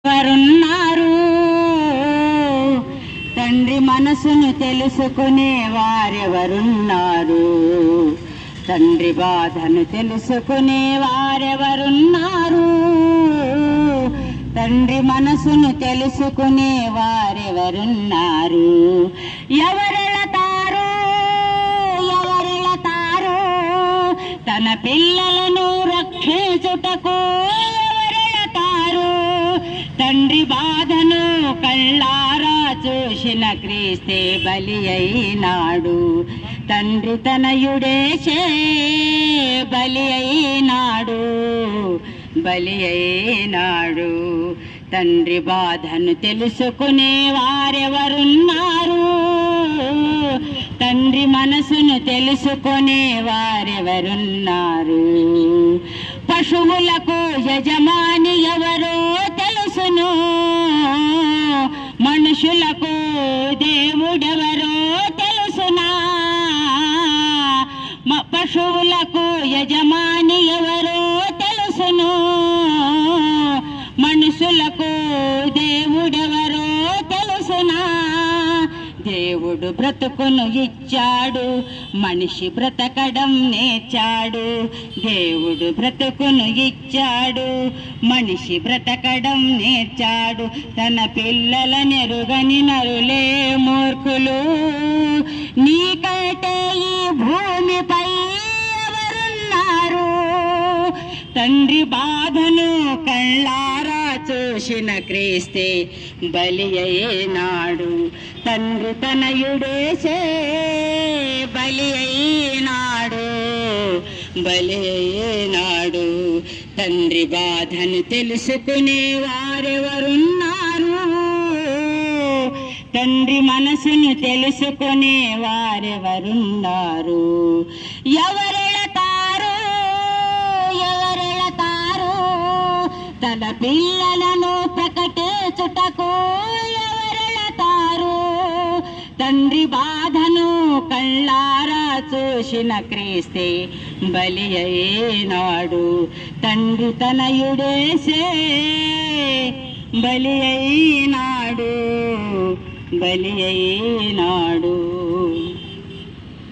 ఎవరున్నారు తండ్రి మనసును తెలుసుకునే వారెవరున్నారు? తండ్రి బాధను తెలుసుకునే వారెవరున్నారు? తండ్రి మనసును తెలుసుకునే వారెవరున్నారు? ఎవరెళతారు ఎవరెళతారు తన పిల్లలను రక్షించుటకు? ఎవరెళతారు? తండ్రి బాధను కళ్ళారా చూసిన క్రీస్తే బలి అయినాడు. తండ్రి తనయుడేసే బలి అయినాడు, బలి అయినాడు. తండ్రి బాధను తెలుసుకునే వారెవరున్నారు? తండ్రి మనసును తెలుసుకునే వారెవరున్నారు? పశువులకు యజమాని ఎవరో తెలుసును, మనుషులకు దేవుడెవరో తెలుసునా? పశువులకు యజమాని ఎవరో తెలుసును, మనుషులకు దేవుడెవరో తెలుసునా? దేవుడు బ్రతుకును ఇచ్చాడు, మనిషి బ్రతకడం నేర్చాడు. దేవుడు బ్రతుకును ఇచ్చాడు, మనిషి బ్రతకడం నేర్చాడు. తన పిల్లల నెరుగని నరులే మూర్ఖులు. నీకంటే ఈ భూమిపై ఎవరున్నారు? తండ్రి బాధను కళ్ళారా చూసిన క్రీస్తే బలి అయినాడు. తండ్రి తనయుడేసే బలి అయినాడు, బలి అయినాడు. తండ్రి బాధను తెలుసుకునే వారెవరున్నారు? తండ్రి మనసును తెలుసుకునే వారెవరున్నారు? ఎవరెళతారు ఎవరెళతారు తన పిల్లలను ప్రకటించుటకు? ఎవరెళతారు? తండ్రి బాధను కళ్ళారా చూసిన క్రీస్తే బలి అయినాడు. తండ్రి తనయుడేసే బలి అయినాడు, బలి అయినాడు.